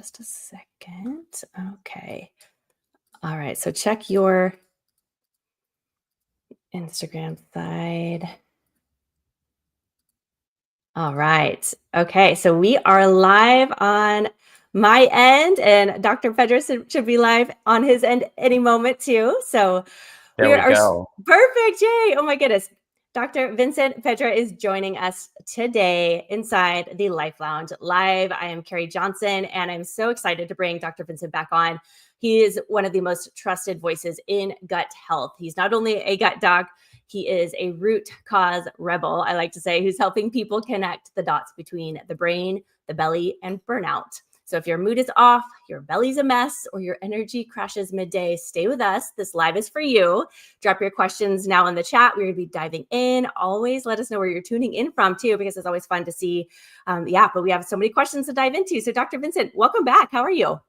just a second. Okay. All right. So check your Instagram side. All right. Okay. So we are live on my end, and Dr. Pedre should be live on his end any moment too. So There we go. perfect. Yay. Oh my goodness. Dr. Vincent Pedre is joining us today inside the Life Lounge live. I am Karie Johnson, and I'm so excited to bring Dr. Vincent back on. He is one of the most trusted voices in gut health. He's not only a gut doc, he is a root cause rebel, I like to say, who's helping people connect the dots between the brain, the belly, and burnout. So if your mood is off, your belly's a mess, or your energy crashes midday, stay with us. This live is for you. Drop your questions now in the chat. We're going to be diving in. Always let us know where you're tuning in from too, because it's always fun to see. But we have so many questions to dive into. So Dr. Vincent, welcome back. How are you?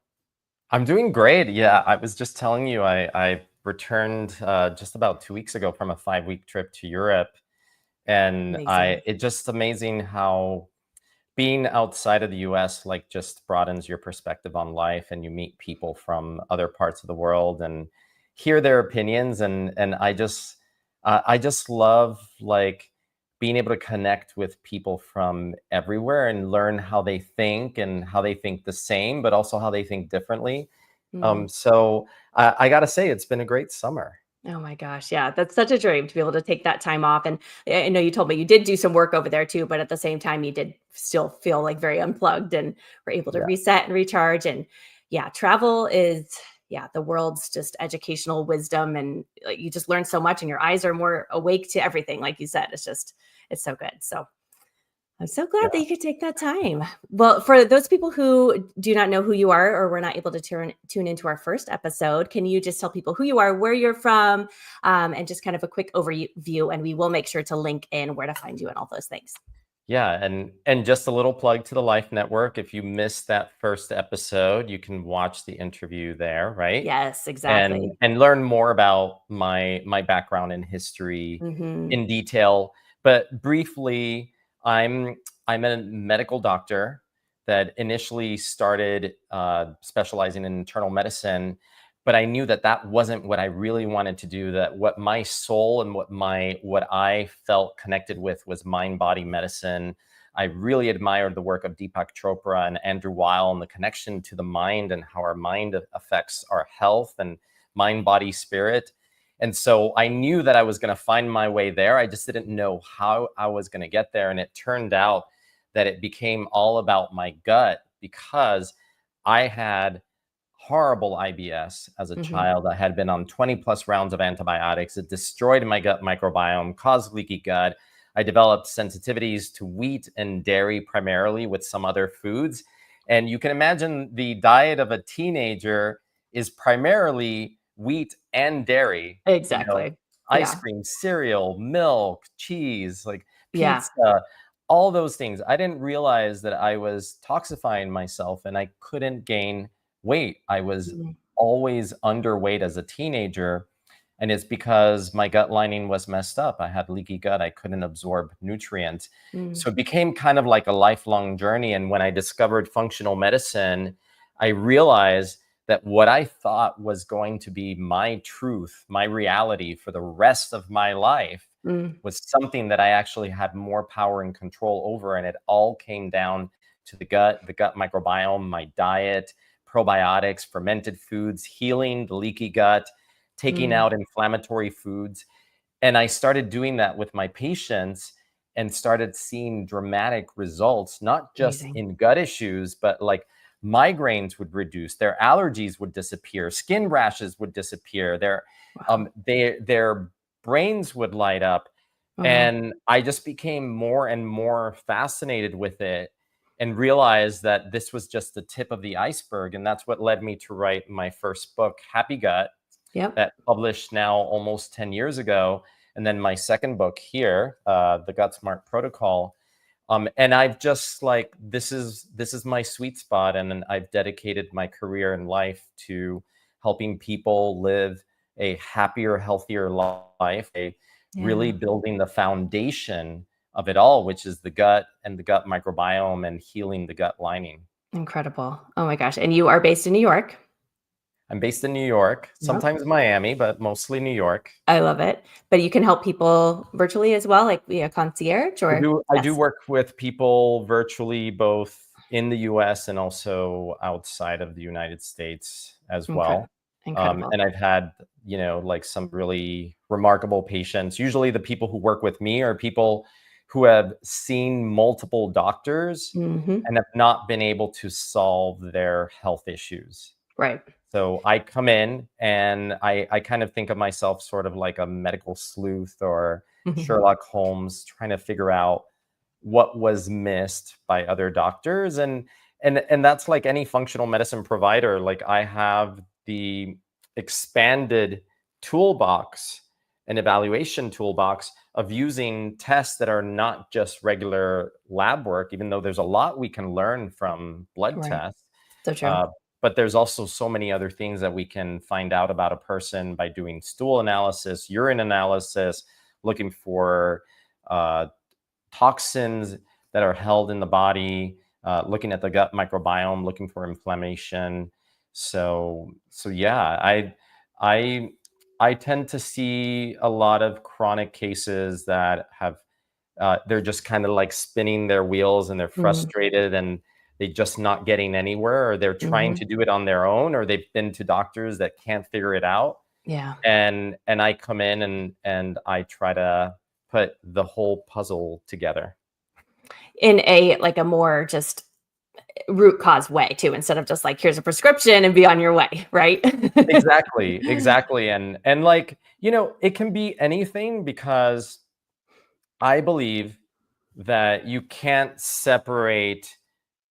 I'm doing great. Yeah, I was just telling you, I returned just about 2 weeks ago from a 5-week trip to Europe. And Amazing. it's just amazing how being outside of the US just broadens your perspective on life, and you meet people from other parts of the world and hear their opinions. And I just love being able to connect with people from everywhere and learn how they think and how they think the same, but also how they think differently. So I gotta say, it's been a great summer. Oh my gosh. Yeah. That's such a dream to be able to take that time off. And I know you told me you did do some work over there too, but at the same time, you did still feel like very unplugged and were able to Yeah. reset and recharge. And yeah, travel is, the world's just educational wisdom. And you just learn so much and your eyes are more awake to everything. Like you said, it's so good. So I'm so glad that you could take that time. Well, for those people who do not know who you are or were not able to tune into our first episode, can you just tell people who you are, where you're from, and just kind of a quick overview, and we will make sure to link in where to find you and all those things. Yeah, and just a little plug to the Life Network. If you missed that first episode, you can watch the interview there, right? Yes, And exactly. learn more about my background and history Mm-hmm. in detail. But briefly, I'm a medical doctor that initially started specializing in internal medicine, but I knew that that wasn't what I really wanted to do. That what my soul and what I felt connected with was mind-body medicine. I really admired the work of Deepak Chopra and Andrew Weil and the connection to the mind and how our mind affects our health and mind, body, spirit. And so I knew that I was going to find my way there. I just didn't know how I was going to get there. And it turned out that it became all about my gut, because I had horrible IBS as a Mm-hmm. child. I had been on 20 plus rounds of antibiotics. It destroyed my gut microbiome, caused leaky gut. I developed sensitivities to wheat and dairy primarily, with some other foods. And you can imagine the diet of a teenager is primarily wheat and dairy, Exactly. ice Yeah. cream, cereal, milk, cheese, Yeah. pizza, all those things. I didn't realize that I was toxifying myself and I couldn't gain weight. I was Mm-hmm. always underweight as a teenager. And it's because my gut lining was messed up. I had leaky gut. I couldn't absorb nutrients. So it became kind of like a lifelong journey. And when I discovered functional medicine, I realized that what I thought was going to be my truth, my reality for the rest of my life, Mm-hmm. was something that I actually had more power and control over. And it all came down to the gut microbiome, my diet, probiotics, fermented foods, healing the leaky gut, taking out inflammatory foods. And I started doing that with my patients and started seeing dramatic results, not just Amazing. in gut issues, but migraines would reduce, their allergies would disappear, skin rashes would disappear, Wow. their brains would light up. Wow. And I just became more and more fascinated with it and realized that this was just the tip of the iceberg. And that's what led me to write my first book, Happy Gut, Yep. that published now almost 10 years ago. And then my second book here, The Gut Smart Protocol. And I've just this is my sweet spot. And I've dedicated my career and life to helping people live a happier, healthier life, really Yeah. building the foundation of it all, which is the gut and the gut microbiome and healing the gut lining. Incredible. Oh my gosh. And you are based in New York. I'm based in New York, Yep. sometimes Miami, but mostly New York. I love it. But you can help people virtually as well, like via concierge I or do I do yes. work with people virtually, both in the US and also outside of the United States as well. Incredible. Incredible. And I've had, like some really remarkable patients. Usually the people who work with me are people who have seen multiple doctors Hmm. and have not been able to solve their health issues. Right. So I come in and I kind of think of myself sort of like a medical sleuth or Mhm. Sherlock Holmes, trying to figure out what was missed by other doctors. And that's like any functional medicine provider. Like, I have the expanded toolbox, an evaluation toolbox of using tests that are not just regular lab work, even though there's a lot we can learn from blood Right. tests. So true. Uh, but there's also so many other things that we can find out about a person by doing stool analysis, urine analysis, looking for uh, toxins that are held in the body, looking at the gut microbiome, looking for inflammation. So yeah, I I tend to see a lot of chronic cases that have they're just kind of like spinning their wheels and they're Mhm. frustrated and they just not getting anywhere, or they're trying Mhm. to do it on their own, or they've been to doctors that can't figure it out. Yeah. And I come in and I try to put the whole puzzle together. In a like a more just root cause way too, instead of just like here's a prescription and be on your way, right? Exactly, exactly. And like, it can be anything, because I believe that you can't separate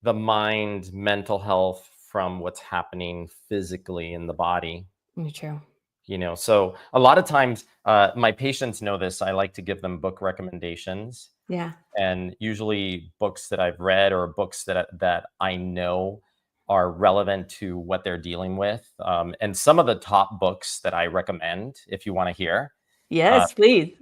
the mind, mental health from what's happening physically in the body. Mm, true. So a lot of times, my patients know this. I like to give them book recommendations, Yeah. and usually books that I've read or books that I know are relevant to what they're dealing with. And some of the top books that I recommend, if you want to hear, uh, Yes, please.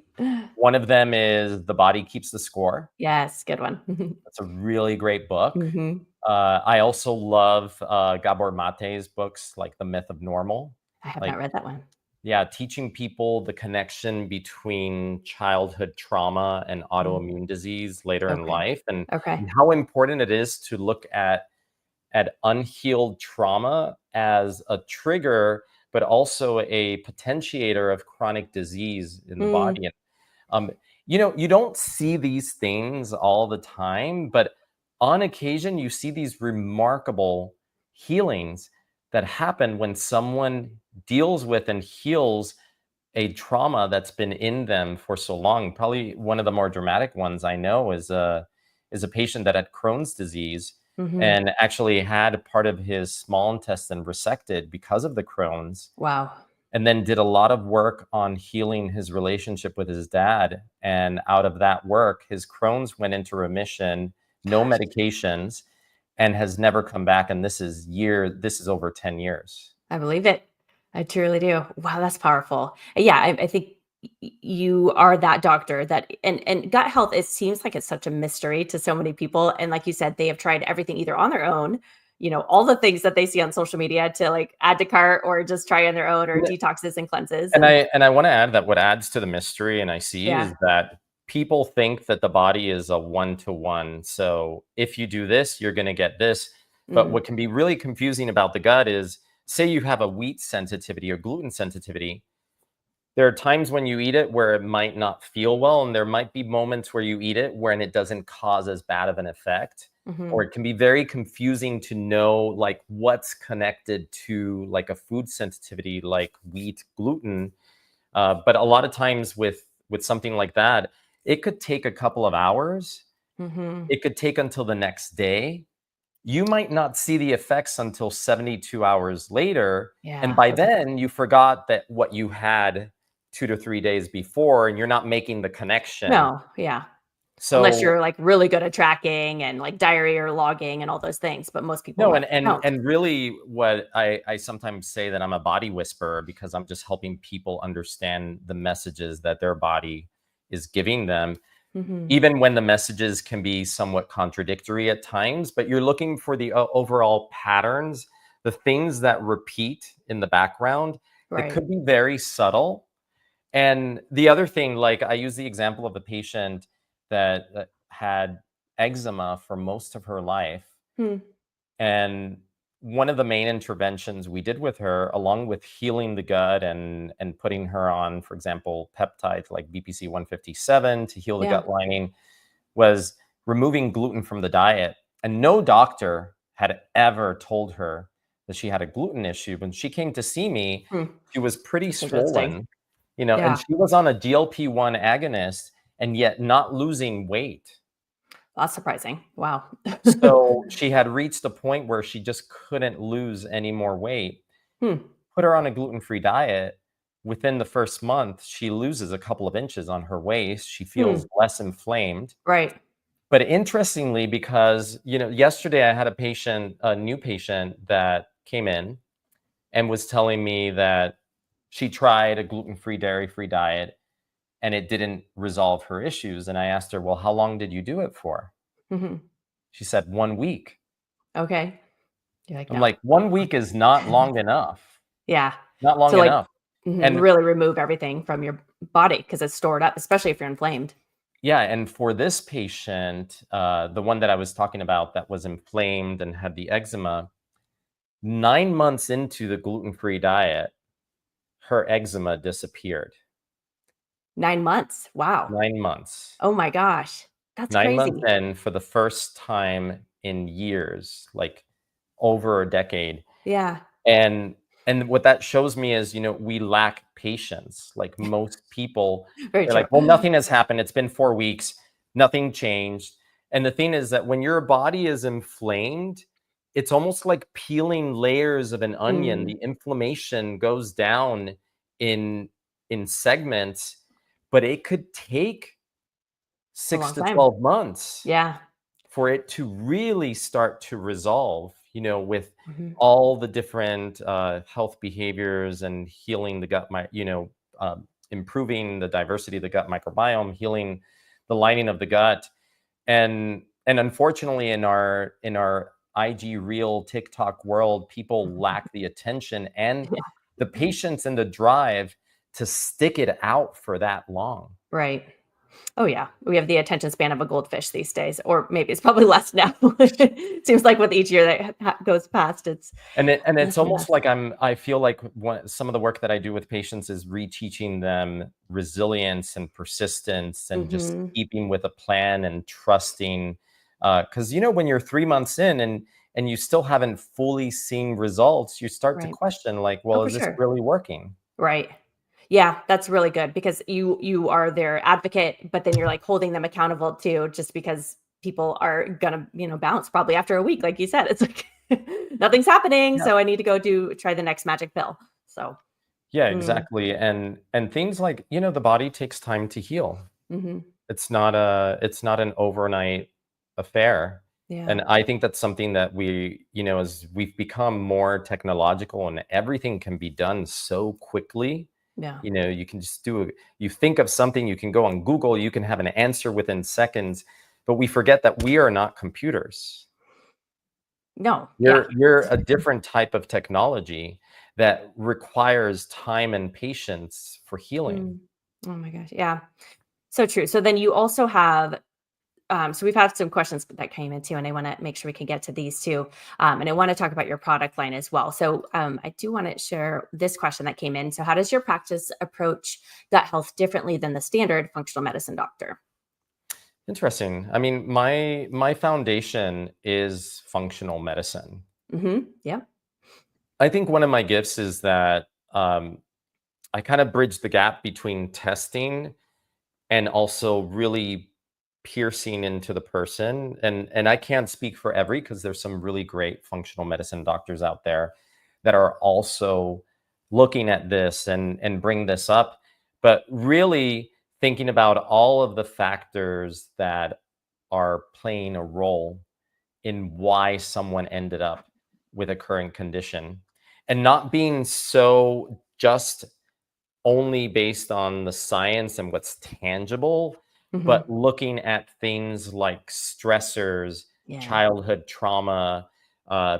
one of them is The Body Keeps the Score. Yes, good one. That's a really great book. Mhm. I also love Gabor Mate's books, like The Myth of Normal. I have not Like, read that one. yeah, teaching people the connection between childhood trauma and Mm. autoimmune disease later in Okay. life, and Okay. how important it is to look at unhealed trauma as a trigger, but also a potentiator of chronic disease in the Mm. body. And um, you don't see these things all the time, but on occasion, you see these remarkable healings that happen when someone deals with and heals a trauma that's been in them for so long. Probably one of the more dramatic ones I know is a patient that had Crohn's disease Mhm. and actually had part of his small intestine resected because of the Crohn's, Wow. and then did a lot of work on healing his relationship with his dad. And out of that work, his Crohn's went into remission, no Gosh, medications, and has never come back. And this is over 10 years. I believe it. I truly do. Wow, that's powerful. Yeah, I think you are that doctor that and gut health, it seems like it's such a mystery to so many people. And like you said, they have tried everything either on their own, all the things that they see on social media to like add to cart or just try on their own or detoxes and cleanses. And And I want to add that what adds to the mystery, and I see, yeah. is that people think that the body is a one-to-one. So if you do this, you're going to get this. But Mm, what can be really confusing about the gut is, say you have a wheat sensitivity or gluten sensitivity, there are times when you eat it where it might not feel well, and there might be moments where you eat it when it doesn't cause as bad of an effect. Or mhm, it can be very confusing to know like what's connected to like a food sensitivity like wheat, gluten. But a lot of times with something like that, it could take a couple of hours. mhm. It could take until the next day. You might not see the effects until 72 hours later. And Yeah. by then, you forgot that what you had 2 to 3 days before, and you're not making the connection. No, yeah. Unless So you're like really good at tracking and like diary or logging and all those things, but most no, people and don't. and really, what I sometimes say that I'm a body whisperer, because I'm just helping people understand the messages that their body is giving them. Mhm. even when the messages can be somewhat contradictory at times, but you're looking for the overall patterns, the things that repeat in the background that Right. could be very subtle. And the other thing, like I use the example of a patient that had eczema for most of her life. Hmm. And one of the main interventions we did with her, along with healing the gut and putting her on, for example, peptides like BPC 157 to heal the Yeah. gut lining, was removing gluten from the diet. And no doctor had ever told her that she had a gluten issue. When she came to see me, Hmm. she was pretty That's interesting. swollen, and Yeah. she was on a GLP-1 agonist and yet not losing weight. That's surprising. Wow. So she had reached a point where she just couldn't lose any more weight. Hmm. Put her on a gluten-free diet. Within the first month, she loses a couple of inches on her waist. She Hmm. feels less inflamed. Right. But interestingly, because, yesterday I had a new patient that came in and was telling me that she tried a gluten-free, dairy-free diet and it didn't resolve her issues. And I asked her, well, how long did you do it for? Hmm. She said, 1 week. Okay. You're like, I'm no. like, 1 week is not long enough. Yeah. Not long To like enough. And really remove everything from your body because it's stored up, especially if you're inflamed. yeah, and for this patient, the one that I was talking about that was inflamed and had the eczema, 9 months into the gluten-free diet, her eczema disappeared. 9 months. Wow. 9 months. Oh my gosh. That's 9 months crazy. in, for the first time in years, like over a decade. Yeah. And what that shows me is, we lack patience. Like most people, Very they're true. like, well, nothing has happened. It's been 4 weeks. Nothing changed. And the thing is that when your body is inflamed, it's almost like peeling layers of an onion. Mm, The inflammation goes down in in segments, but it could take a 6 long to time. 12 months Yeah. for it to really start to resolve, with Mhm. all the different health behaviors and healing the improving the diversity of the gut microbiome, healing the lining of the gut. And unfortunately, in our IG real TikTok world, people lack the attention and Yeah. the patience and the drive to stick it out for that long. Right. Oh, yeah. We have the attention span of a goldfish these days, or maybe it's probably less now. Seems like with each year that goes past, it's And it's less and almost less. like I feel like some of the work that I do with patients is reteaching them resilience and persistence and just Mhm. keeping with a plan and trusting. Because when you're 3 months in and you still haven't fully seen results, you start to Right. question like, Oh, well, for is this sure. really working? Right. Yeah, that's really good because you are their advocate, but then you're like holding them accountable too, just because people are gonna, bounce probably after a week, like you said. It's like nothing's happening, Yeah. so I need to go try the next magic pill. So, Yeah, mm, exactly. And things like, the body takes time to heal. mhm, It's not an overnight affair. yeah, And I think that's something that as we've become more technological and everything can be done so quickly, yeah. you can just you think of something, you can go on Google, you can have an answer within seconds, but we forget that we are not computers. No, yeah. You're a different type of technology that requires time and patience for healing. Mm. Oh my gosh, yeah. So true. So then you also have so we've had some questions that came in too, and I want to make sure we can get to these too. And I want to talk about your product line as well. So I do want to share this question that came in. So how does your practice approach gut health differently than the standard functional medicine doctor? Interesting. I mean, my foundation is functional medicine. Yeah. I think one of my gifts is that I kind of bridge the gap between testing and also really piercing into the person. And I can't speak for every because there's some really great functional medicine doctors out there that are also looking at this and bring this up, but really thinking about all of the factors that are playing a role in why someone ended up with a current condition and not being so just only based on the science and what's tangible, but looking at things like stressors, Yeah. childhood trauma,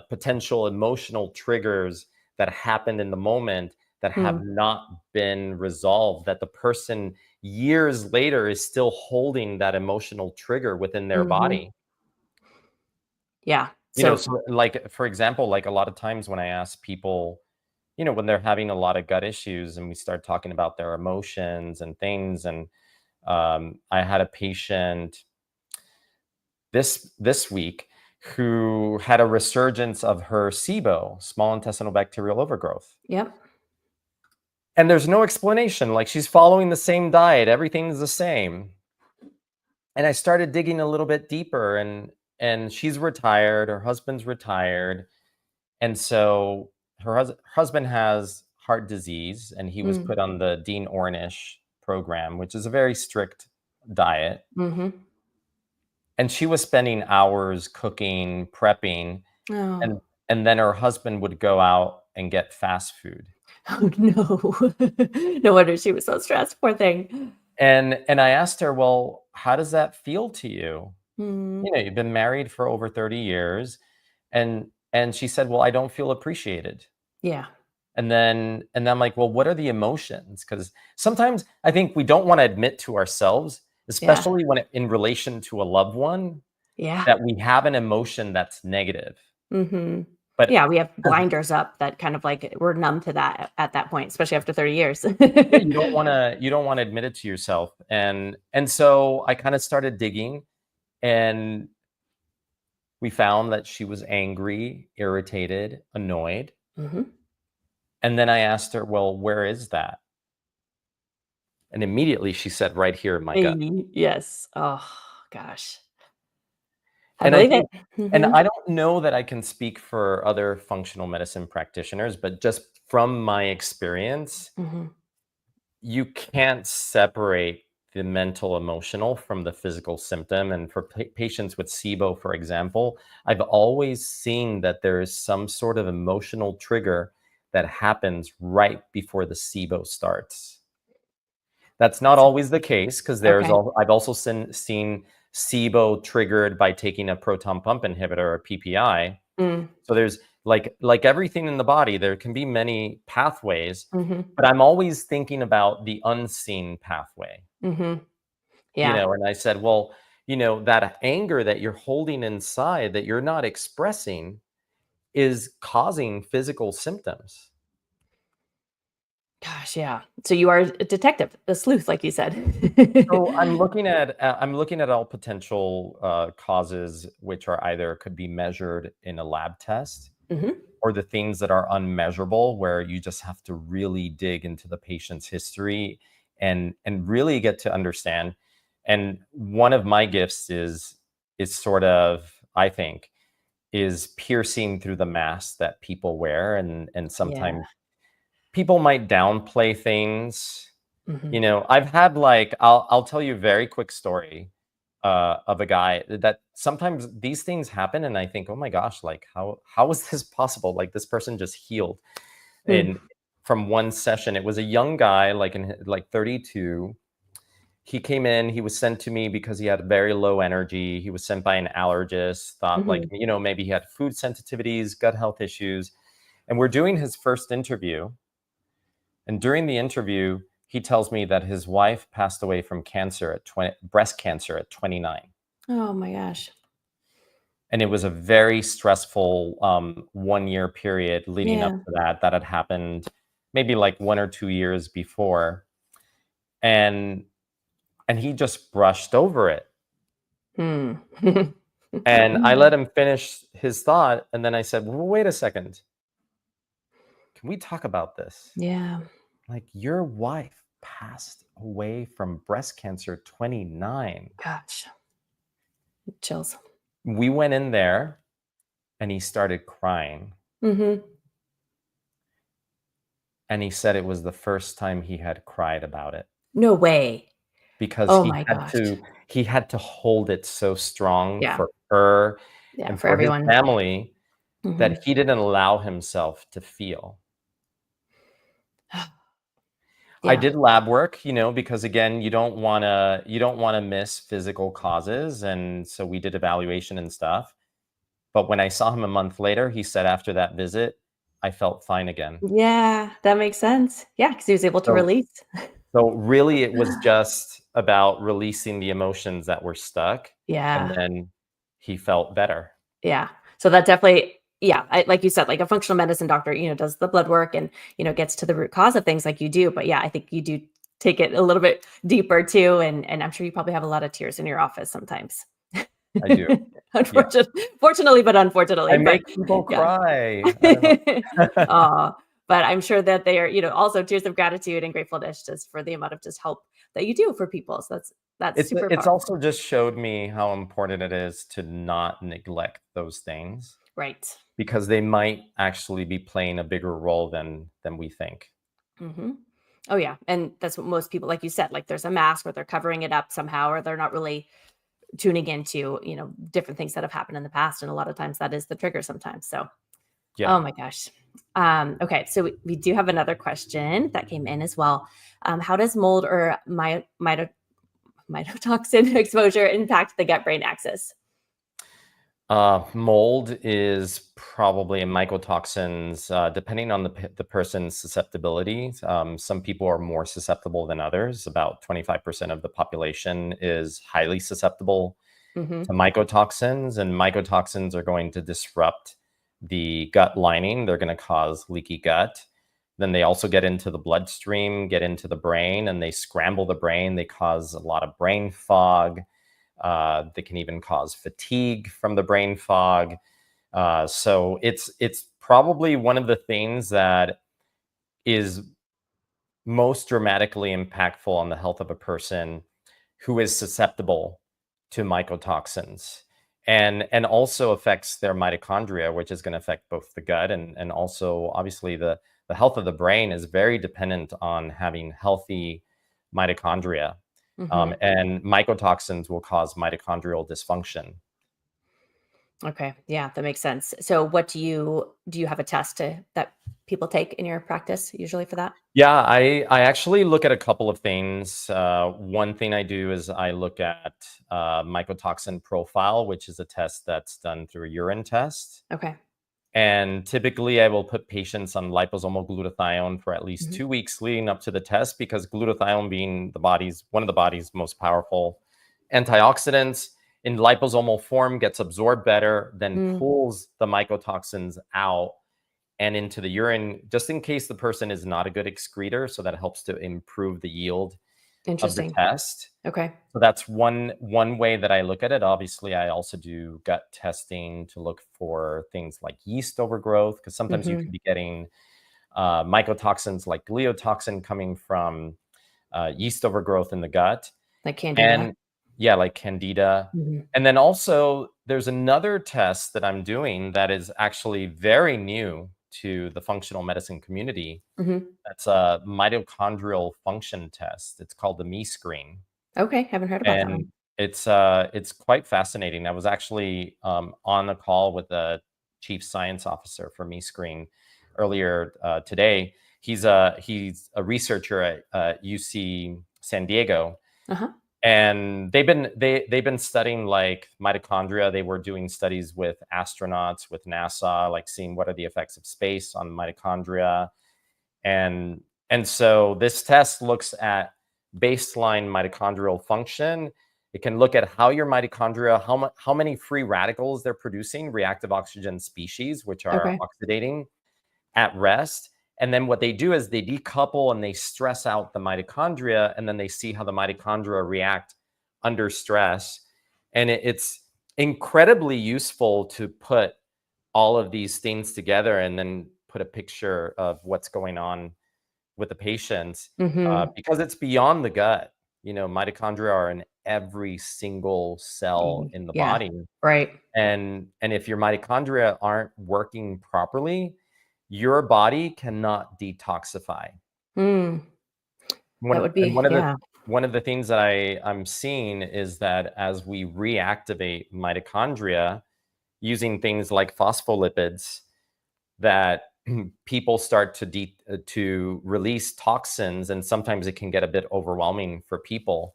potential emotional triggers that happened in the moment that have Mm. not been resolved, that the person years later is still holding that emotional trigger within their Mhm. body. Yeah. You know, So so like, for example, like a lot of times when I ask people, when they're having a lot of gut issues and we start talking about their emotions and things, and I had a patient this week who had a resurgence of her SIBO, small intestinal bacterial overgrowth. yep. And there's no explanation. Like, she's following the same diet, everything's the same. And I started digging a little bit deeper, and she's retired, her husband's retired. And so husband has heart disease, and he was Mm. put on the Dean Ornish program, which is a very strict diet. Mhm. And she was spending hours cooking, prepping, Oh. and and then her husband would go out and get fast food. Oh, no. No wonder she was so stressed, poor thing. And I asked her, "Well, how does that feel to you? Mhm. You've been married for over 30 years." And she said, "Well, I don't feel appreciated." Yeah. And then I'm like, "Well, what are the emotions?" Because sometimes I think we don't wanna admit to ourselves, Yeah. especially when in relation to a loved one, Yeah. that we have an emotion that's negative. Mhm. But Yeah, we have as blinders up that kind of like we're numb to that at that point, especially after 30 years. Yeah, you don't wanna admit it to yourself, and so I kinda started digging, and we found that she was angry, irritated, annoyed, Mhm. and then I asked her, "Well, where is that?" And immediately she said, "Right here in my gut." Yes. Oh, gosh. I And I believe it. think and Mhm. I don't know that I can speak for other functional medicine practitioners, but just from my experience, Mhm. you can't separate the mental emotional from the physical symptom. And for patients with SIBO, for example, I've always seen that there is some sort of emotional trigger that happens right before the SIBO starts. That's not That's always the case, because okay. I've also seen SIBO triggered by taking a proton pump inhibitor or PPI. Mm. So there's, like everything in the body, there can be many pathways, Mhm. but I'm always thinking about the unseen pathway. Mhm. Yeah. And I said, "Well, that anger that you're holding inside that you're not expressing is causing physical symptoms." Gosh, yeah. So you are a detective, a sleuth, like you said. So I'm looking at all potential causes, which are either could be measured in a lab test, Mhm. or the things that are unmeasurable, where you just have to really dig into the patient's history and really get to understand. And one of my gifts is sort of, I think, is piercing through the mask that people wear, and Yeah. sometimes people might downplay things. Mhm. I've had, like, I'll tell you a very quick story of a guy that sometimes these things happen, and I think, "Oh my gosh, like, how is this possible?" Like, this person just healed Mm. in from one session. It was a young guy, like like 32. He came in, he was sent to me because he had very low energy. He was sent by an allergist, thought, like, Mhm. maybe he had food sensitivities, gut health issues. And we're doing his first interview. And during the interview, he tells me that his wife passed away from cancer at breast cancer at 29. Oh my gosh. And it was a very stressful 1 year period leading up Yeah. to that had happened maybe like 1 or 2 years before. And he just brushed over it. Hmm. And I let him finish his thought. And then I said, "Well, wait a second. Can we talk about this? Yeah. Like, your wife passed away from breast cancer at 29." Gosh. Chills. We went in there, and he started crying. Mhm. And he said it was the first time he had cried about it, No way. because Oh my gosh. he had to hold it so strong Yeah. for her Yeah, and for for his everyone. family, that Mhm. he didn't allow himself to feel. I Yeah. did lab work, because again, you don't want to miss physical causes, and so we did evaluation and stuff. But when I saw him a month later, he said after that visit, I felt fine again. Yeah, that makes sense. Yeah, because he was able to So release. so really it was just about releasing the emotions that were stuck, and Yeah. then he felt better. Yeah. So that definitely, yeah, like you said, like a functional medicine doctor, does the blood work and, gets to the root cause of things like you do. But yeah, I think you do take it a little bit deeper too. And I'm sure you probably have a lot of tears in your office sometimes. I do. Yeah. Fortunately, but unfortunately, I but make people yeah. cry. I don't know. Aw, but I'm sure that they are, also tears of gratitude and gratefulness just for the amount of just help that you do for people. So that's super It's powerful. also just showed me how important it is to not neglect those things, Right. because they might actually be playing a bigger role than we think. hmm Oh yeah, and that's what most people, like you said, like there's a mask or they're covering it up somehow, or they're not really tuning into, different things that have happened in the past, and a lot of times that is the trigger sometimes. So, Yeah. oh my gosh. Okay, so we do have another question that came in as well. How does mold or mycotoxin exposure impact the gut-brain axis? Mold is probably a mycotoxins, depending on the person's susceptibility. Some people are more susceptible than others. About 25% of the population is highly susceptible hmm to mycotoxins, and mycotoxins are going to disrupt the gut lining. They're going to cause leaky gut. Then they also get into the bloodstream, get into the brain, and they scramble the brain. They cause a lot of brain fog. They can even cause fatigue from the brain fog. So it's probably one of the things that is most dramatically impactful on the health of a person who is susceptible to mycotoxins, and also affects their mitochondria, which is going to affect both the gut, and also obviously the health of the brain is very dependent on having healthy mitochondria. hmm And mycotoxins will cause mitochondrial dysfunction. Okay, yeah, that makes sense. So, what do you have a test that people take in your practice usually for that? Yeah, I actually look at a couple of things. One thing I do is I look at mycotoxin profile, which is a test that's done through a urine test. Okay. And typically, I will put patients on liposomal glutathione for at least hmm 2 weeks leading up to the test, because glutathione, being one of the body's most powerful antioxidants, in liposomal form gets absorbed better, then Mm, pulls the mycotoxins out and into the urine, just in case the person is not a good excreter. So that helps to improve the yield of the interesting. test. Okay. So that's one way that I look at it. Obviously, I also do gut testing to look for things like yeast overgrowth, because sometimes you hmm could be getting mycotoxins like gliotoxin coming from yeast overgrowth in the gut, Like candida. and yeah, like candida. hmm And then also, there's another test that I'm doing that is actually very new to the functional medicine community. hmm That's a mitochondrial function test. It's called the Me Screen. Okay, haven't heard about that And one. it's quite fascinating. I was actually on a call with the chief science officer for Me Screen earlier today. He's a researcher at UC San Diego, Uh-huh. and they've been studying like mitochondria. They were doing studies with astronauts with NASA, like seeing what are the effects of space on mitochondria. And so this test looks at baseline mitochondrial function. It can look at how your mitochondria, how many free radicals they're producing, reactive oxygen species, which are Okay. oxidating at rest. And then what they do is they decouple and they stress out the mitochondria, and then they see how the mitochondria react under stress. And it's incredibly useful to put all of these things together and then put a picture of what's going on with the patient, hmm because it's beyond the gut. Mitochondria are in every single cell in the Yeah. body, Right. and if your mitochondria aren't working properly, your body cannot detoxify. Mm, that One would and be, yeah. one of the things that I'm seeing is that as we reactivate mitochondria using things like phospholipids, that people start to release toxins, and sometimes it can get a bit overwhelming for people.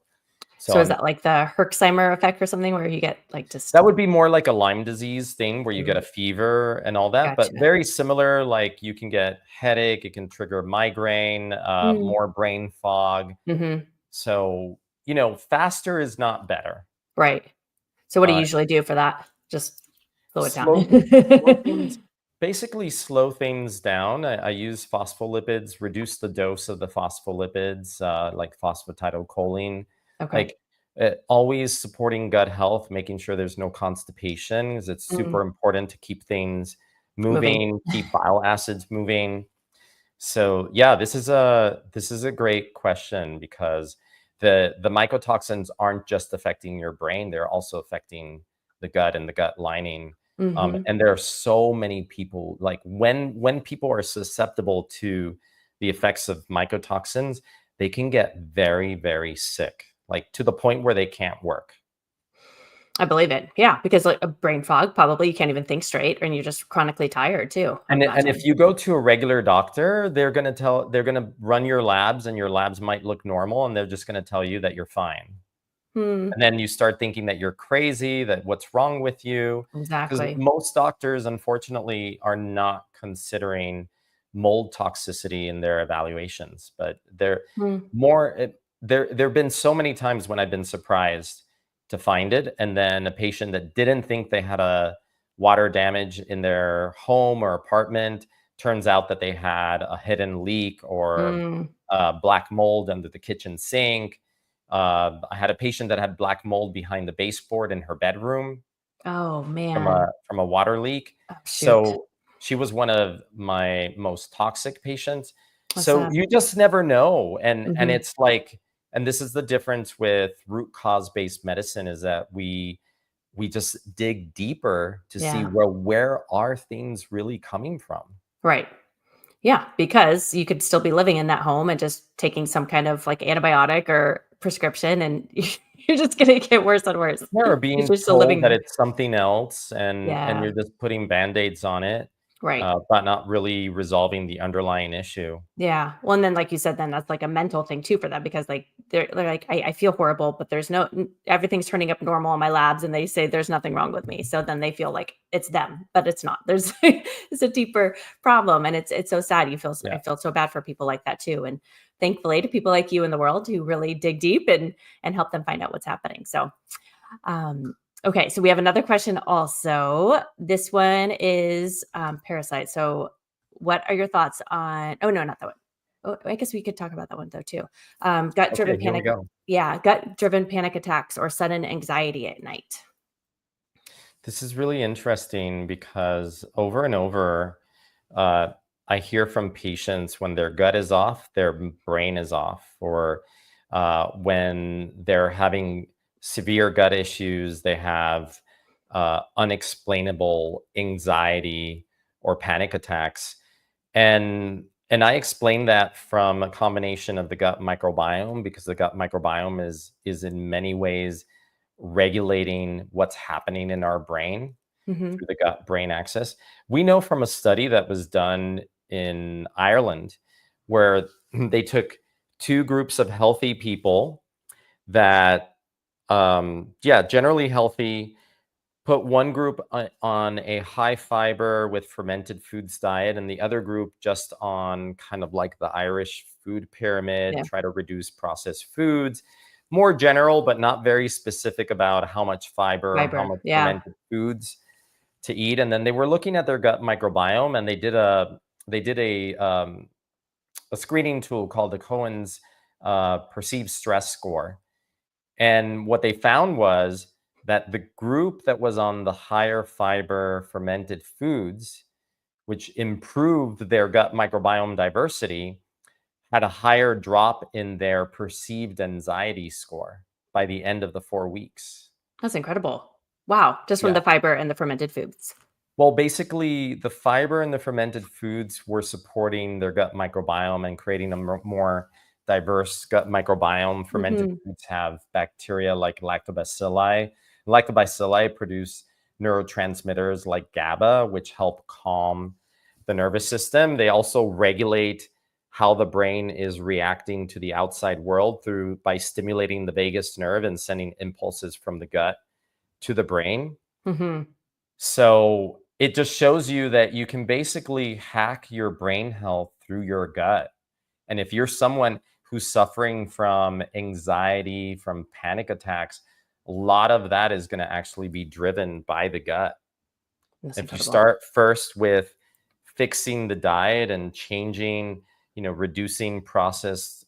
So is that like the Herxheimer effect or something where you get like just that would be more like a Lyme disease thing where you get a Mm, fever and all that, but gotcha. very similar. Like you can get headache, it can trigger migraine, Mm, more brain fog. mhm. So, faster is not better. Right. So what do you Uh, usually do for that? Just slow it down. slow things, basically slow things down. I use phospholipids, reduce the dose of the phospholipids, like phosphatidylcholine, Okay. like always supporting gut health, making sure there's no constipation, because it's Mm, super important to keep things moving. moving, keep bile acids moving. So yeah, this is a great question because the mycotoxins aren't just affecting your brain; they're also affecting the gut and the gut lining. Mhm. And there are so many people, like when people are susceptible to the effects of mycotoxins, they can get very, very sick, like to the point where they can't work. I believe it. Yeah, because like a brain fog, probably you can't even think straight and you're just chronically tired too, I would And if imagine. you go to a regular doctor, they're gonna run your labs, and your labs might look normal, and they're just gonna tell you that you're fine. Hmm, And then you start thinking that you're crazy, that what's wrong with you? Because exactly. most doctors, unfortunately, are not considering mold toxicity in their evaluations. But they're Hmm, more, there have been so many times when I've been surprised to find it. And then a patient that didn't think they had a water damage in their home or apartment turns out that they had a hidden leak or mm. black mold under the kitchen sink. I had a patient that had black mold behind the baseboard in her bedroom Oh, from man. a water leak. Oh, shoot. So she was one of my most toxic patients. That's So sad. you just never know, and Mhm. it's like, and this is the difference with root cause based medicine is that we just dig deeper to see, Yeah. well, where are things really coming from? Right. Yeah, because you could still be living in that home and just taking some kind of, like, antibiotic or prescription, and you're just gonna get worse and worse Yeah, or because being you're still told living that there. it's something else, and Yeah, you're just putting Band-Aids on it, right. but not really resolving the underlying issue. Yeah. Well, and then, like you said, then that's like a mental thing too for them because like they're like, I feel horrible, but there's no everything's turning up normal in my labs, and they say there's nothing wrong with me. So then they feel like it's them, but it's not. There's it's a deeper problem, and it's so sad. I Yeah. feel so bad for people like that too, and thankfully to people like you in the world who really dig deep and help them find out what's happening. So okay, so we have another question also. This one is parasite. So, what are your thoughts on? Oh no, not that one. Oh, I guess we could talk about that one though too. Gut-driven Okay, here we panic. go. Yeah, gut-driven panic attacks or sudden anxiety at night. This is really interesting because over and over, uh, I hear from patients when their gut is off, their brain is off, or when they're having severe gut issues, they have unexplainable anxiety or panic attacks. And I explain that from a combination of the gut microbiome, because the gut microbiome is in many ways regulating what's happening in our brain Hmm. through the gut brain axis. We know from a study that was done in Ireland where they took two groups of healthy people that, yeah, generally healthy, put one group on a high fiber with fermented foods diet, and the other group just on kind of like the Irish food pyramid, Yeah, try to reduce processed foods, more general, but not very specific about how much fiber or how fiber. much Yeah. fermented foods to eat. And then they were looking at their gut microbiome, and they did a screening tool called the Cohen's perceived stress score. And what they found was that the group that was on the higher fiber fermented foods, which improved their gut microbiome diversity, had a higher drop in their perceived anxiety score by the end of the 4 weeks. That's incredible. Wow, just from Yeah. the fiber and the fermented foods. Well, basically, the fiber and the fermented foods were supporting their gut microbiome and creating a more diverse gut microbiome. Fermented Hmm. foods have bacteria like lactobacilli. Lactobacilli produce neurotransmitters like GABA, which help calm the nervous system. They also regulate how the brain is reacting to the outside world by stimulating the vagus nerve and sending impulses from the gut to the brain. Hmm. So it just shows you that you can basically hack your brain health through your gut. And if you're someone who's suffering from anxiety, from panic attacks, a lot of that is going to actually be driven by the gut. That's If you incredible. start first with fixing the diet and changing, reducing processed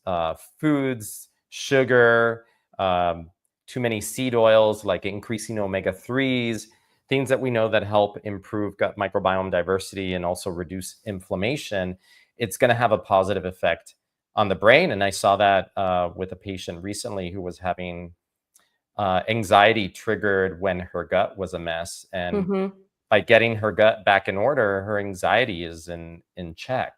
foods, sugar, um, too many seed oils, like increasing omega-3s, things that we know that help improve gut microbiome diversity and also reduce inflammation, it's going to have a positive effect on the brain. And I saw that with a patient recently who was having anxiety triggered when her gut was a mess. And Hmm. by getting her gut back in order, her anxiety is in check.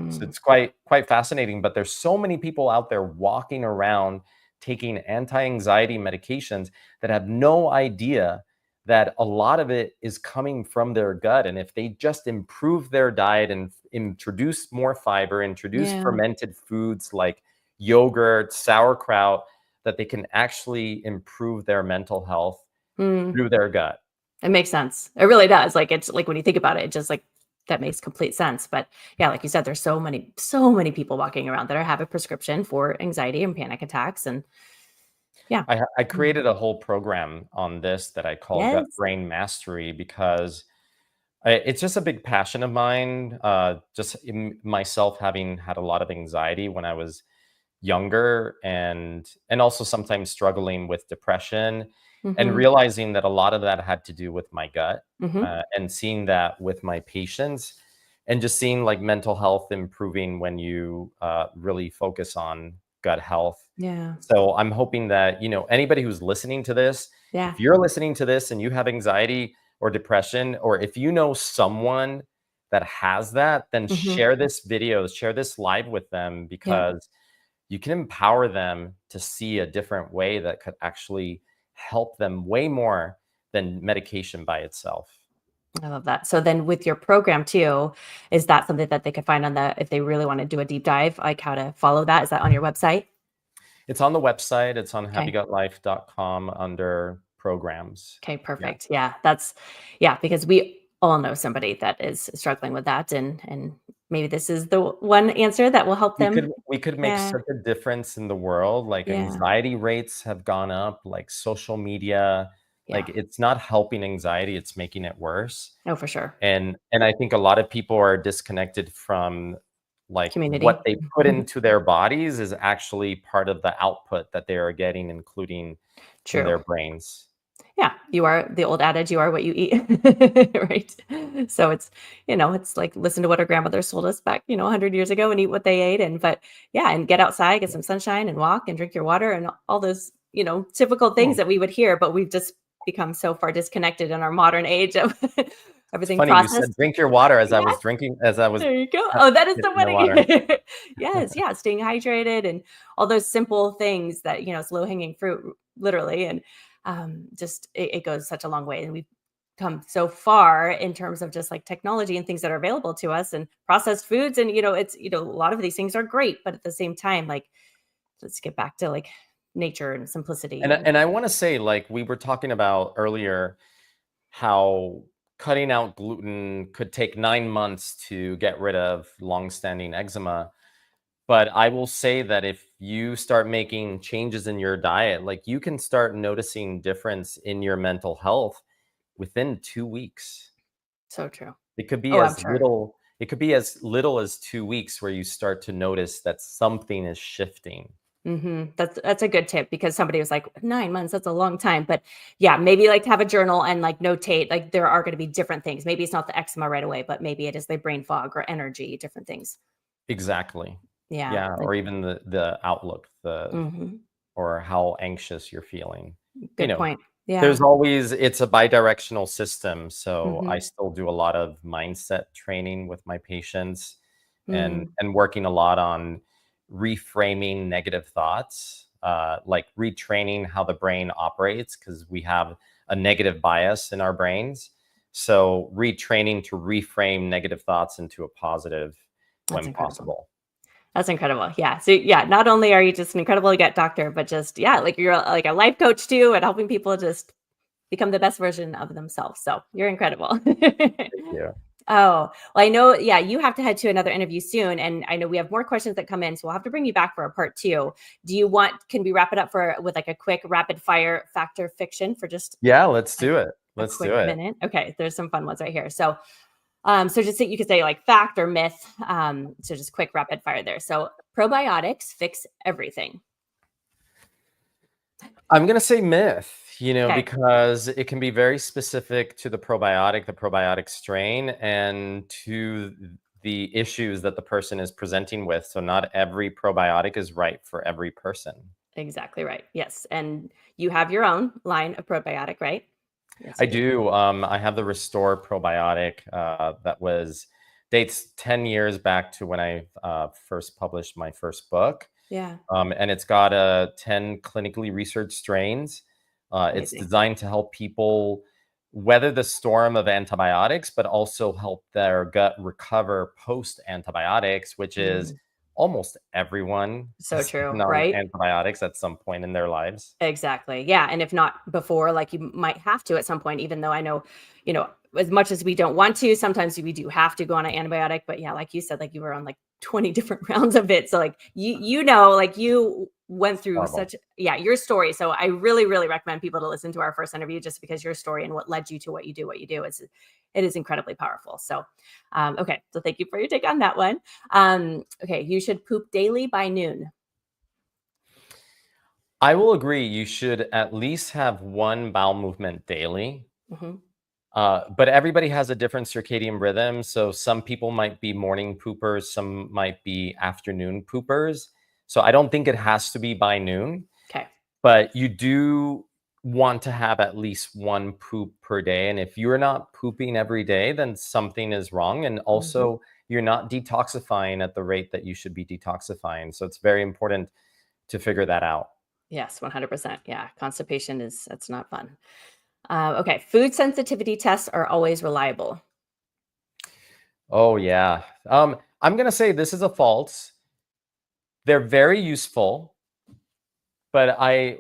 So Mm. it's quite fascinating. But there's so many people out there walking around taking anti-anxiety medications that have no idea that a lot of it is coming from their gut. And if they just improve their diet and introduce more fiber, introduce Yeah. fermented foods like yogurt, sauerkraut, that they can actually improve their mental health Mm. through their gut. It makes sense. It really does. Like, it's like when you think about it, it just like that makes complete sense. But yeah, like you said, there's so many people walking around that have a prescription for anxiety and panic attacks. And yeah. I Mm. created a whole program on this that I call Gut Yes. Brain Mastery because it's just a big passion of mine. Just myself having had a lot of anxiety when I was younger, and also sometimes struggling with depression, and Hmm. realizing that a lot of that had to do with my gut, Hmm. and seeing that with my patients, and just seeing like mental health improving when you really focus on gut health. Yeah. So I'm hoping that, anybody who's listening to this, Yeah. if you're listening to this and you have anxiety or depression, or if you know someone that has that, then Hmm. share this video, share this live with them, Yeah. because you can empower them to see a different way that could actually help them way more than medication by itself. I love that. So then with your program too, is that something that they could find on if they really want to do a deep dive, like how to follow that? Is that on your website? It's on the website. It's on Okay. happygutlife.com under programs. Okay, Yeah. perfect. Yeah, because we all know somebody that is struggling with that, and maybe this is the one answer that will help We them. could we could make Yeah, such a difference in the world. Like, yeah, anxiety rates have gone up, like social media, like yeah. it's not helping anxiety, it's making it worse. Oh, for sure. And I think a lot of people are disconnected from, like, what Community. they put into their bodies is actually part of the output that they are getting, including in True. their brains. Yeah, you are the old adage, you are what you eat, right? So it's like listen to what our grandmothers told us back, 100 years ago and eat what they ate. But yeah, and get outside, get some sunshine and walk and drink your water and all those, typical things Oh, that we would hear, but we've just become so far disconnected in our modern age of it's everything funny you said processed. drink your water Yeah, as I was there you go. Oh, that is so getting the funny. water. Yes, yeah, staying hydrated and all those simple things that, it's low hanging fruit, literally. And just it goes such a long way. And we've come so far in terms of just like technology and things that are available to us and processed foods. And, it's, a lot of these things are great, but at the same time, like, let's get back to like nature and simplicity. And I wanna say, like, we were talking about earlier, how cutting out gluten could take 9 months to get rid of long-standing eczema. But I will say that if you start making changes in your diet, like, you can start noticing difference in your mental health within 2 weeks. So true. It could be Oh, I'm as sure. little it could be as little as 2 weeks where you start to notice that something is shifting. That's a good tip because somebody was like 9 months. That's a long time, but yeah, maybe like have a journal and like notate. Like there are going to be different things. Maybe it's not the eczema right away, but maybe it is the brain fog or energy, different things. Exactly. Yeah, Yeah, like or even the outlook, mhm, or how anxious you're feeling. You good know, point. Yeah. there's always it's a bidirectional system, so I Mhm. still do a lot of mindset training with my patients, and Mm. working a lot on reframing negative thoughts, like retraining how the brain operates, because we have a negative bias in our brains. So retraining to reframe negative thoughts into a positive That's when incredible. possible. That's incredible. Yeah. So yeah, not only are you just an incredible gut doctor, but just yeah, like you're like a life coach too, and helping people just become the best version of themselves. So you're incredible. Thank you. Oh, well, I know, yeah, you have to head to another interview soon. And I know we have more questions that come in, so we'll have to bring you back for a part two. Can we wrap it up with like a quick rapid fire factor fiction for just Yeah, let's a, do it. a Let's quick do it. minute? Okay, there's some fun ones right here. So just you could say like fact or myth. So just quick rapid fire there. So probiotics fix everything. I'm going to say myth, Okay. because it can be very specific to the probiotic strain, and to the issues that the person is presenting with. So not every probiotic is right for every person. Exactly right. Yes. And you have your own line of probiotic, right? Yes, I you do. do. I have the Restore probiotic dates 10 years back to when I first published my first book. Yeah. And it's got 10 clinically researched strains. It's Amazing. designed to help people weather the storm of antibiotics, but also help their gut recover post antibiotics, which is Mm, almost everyone so has true, been on right? antibiotics at some point in their lives. Exactly. Yeah. And if not before, like you might have to at some point, even though I know, you know, as much as we don't want to, sometimes we do have to go on an antibiotic. But yeah, like you said, like you were on like 20 different rounds of it. So like like you went through Horrible. such yeah, your story. So I really, really recommend people to listen to our first interview just because your story and what led you to what you do is it is incredibly powerful. So okay. So thank you for your take on that one. Okay, you should poop daily by noon. I will agree. You should at least have one bowel movement daily. Hmm. But everybody has a different circadian rhythm. So some people might be morning poopers, some might be afternoon poopers. So I don't think it has to be by noon, Okay. but you do want to have at least one poop per day. And if you're not pooping every day, then something is wrong. And Hmm. also, you're not detoxifying at the rate that you should be detoxifying. So it's very important to figure that out. Yes, 100%. Yeah, constipation that's not fun. Okay, food sensitivity tests are always reliable. Oh, yeah. I'm going to say this is a false. They're very useful. But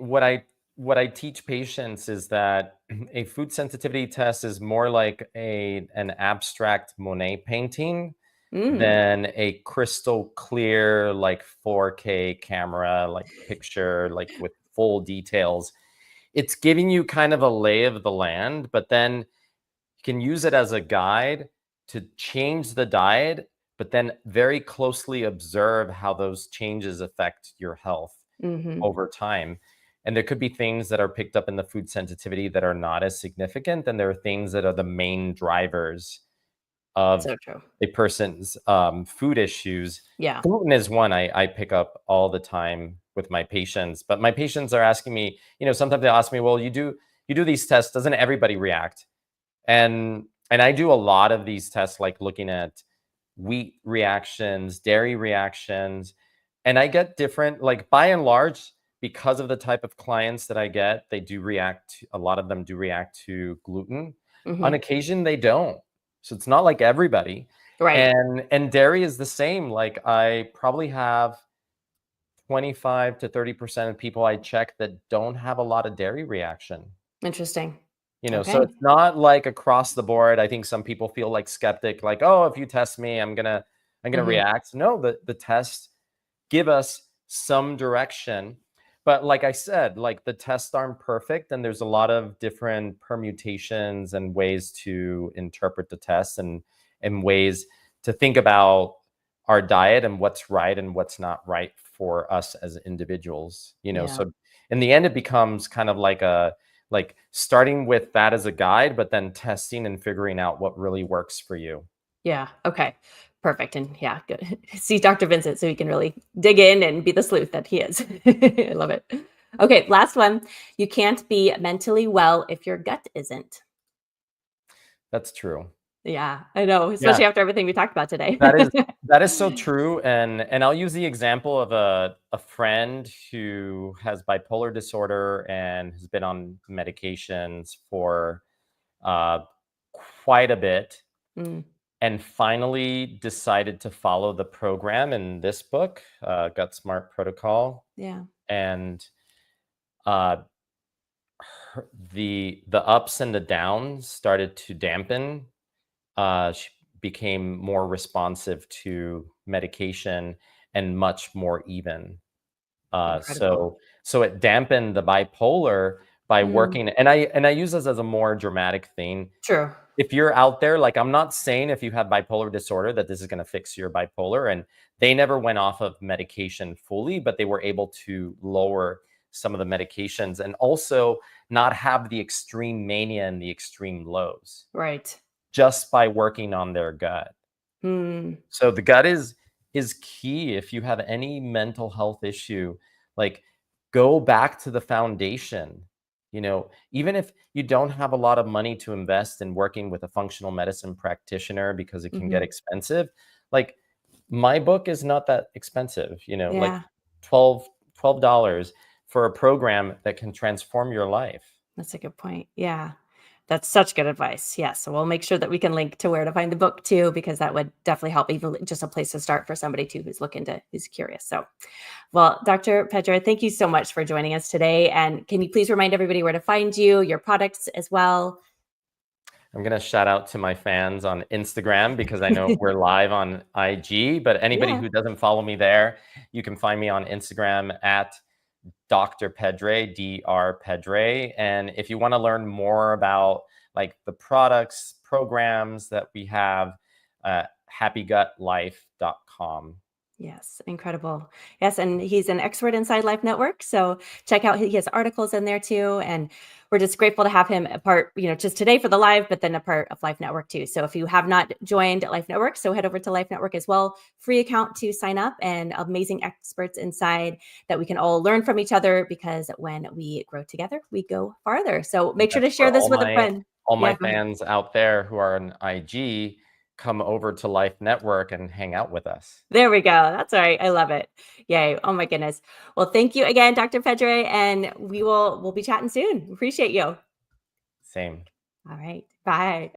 what I teach patients is that a food sensitivity test is more like an abstract Monet painting Mm, than a crystal clear, like 4K camera, like picture, like with full details. It's giving you kind of a lay of the land, but then you can use it as a guide to change the diet, but then very closely observe how those changes affect your health hmm. over time. And there could be things that are picked up in the food sensitivity that are not as significant. And there are things that are the main drivers of So true. a person's food issues. Yeah. Gluten is one I pick up all the time with my patients. But my patients are asking me, sometimes they ask me, well, you do these tests, doesn't everybody react? And I do a lot of these tests, like looking at wheat reactions, dairy reactions, and I get different, like by and large, because of the type of clients that I get, a lot of them do react to gluten. On Hmm. occasion, they don't. So it's not like everybody. Right. And dairy is the same. Like I probably have 25 to 30% of people I check that don't have a lot of dairy reaction. Interesting. So Okay. it's not like across the board. I think some people feel like skeptic, like, oh, if you test me, I'm gonna Hmm. react. No, the tests give us some direction. But like I said, like the tests aren't perfect, and there's a lot of different permutations and ways to interpret the tests, and ways to think about our diet and what's right and what's not right for us as individuals. Yeah. So in the end, it becomes kind of like starting with that as a guide, but then testing and figuring out what really works for you. Yeah. Okay. Perfect. And yeah, good. See Dr. Vincent so he can really dig in and be the sleuth that he is. I love it. Okay. Last one. You can't be mentally well if your gut isn't. That's true. Yeah, I know, Yeah. especially after everything we talked about today. That is that is so true, and I'll use the example of a friend who has bipolar disorder and has been on medications for uh, quite a bit, Mm, and finally decided to follow the program in this book, Gut Smart Protocol. yeah. And uh, the ups and the downs started to dampen. She became more responsive to medication and much more even. Uh, Incredible. so so it dampened the bipolar by Mm, working, and I use this as a more dramatic thing. true. If you're out there, like, I'm not saying if you have bipolar disorder that this is going to fix your bipolar, and they never went off of medication fully, but they were able to lower some of the medications and also not have the extreme mania and the extreme lows Right. just by working on their gut. Mm, So the gut is key if you have any mental health issue. Like, go back to the foundation. Even if you don't have a lot of money to invest in working with a functional medicine practitioner because it can get mhm. expensive, like, my book is not that expensive, like Yeah. 12 dollars for a program that can transform your life. That's a good point. Yeah. That's such good advice. Yes. So we'll make sure that we can link to where to find the book too, because that would definitely help, even just a place to start for somebody too who's curious. So, well, Dr. Pedre, thank you so much for joining us today. And can you please remind everybody where to find you, your products as well? I'm gonna shout out to my fans on Instagram because I know we're live on IG, but anybody Yeah. who doesn't follow me there, you can find me on Instagram at Dr. Pedre, Dr. Pedre. And if you want to learn more about, like, the products, programs that we have, happygutlife.com. Yes, incredible. Yes, and he's an expert inside Life Network. So check out, he has articles in there too. And we're just grateful to have him a part, just today for the live, but then a part of Life Network too. So if you have not joined Life Network, so head over to Life Network as well. Free account to sign up, and amazing experts inside that we can all learn from each other, because when we grow together, we go farther. So And make sure that's to for share this with a friend. all my Yeah, go ahead. fans out there who are on IG. Come over to Life Network and hang out with us. There we go. That's all right. I love it. Yay. Oh my goodness. Well, thank you again, Dr. Pedre, and we'll be chatting soon. Appreciate you. Same. All right. Bye.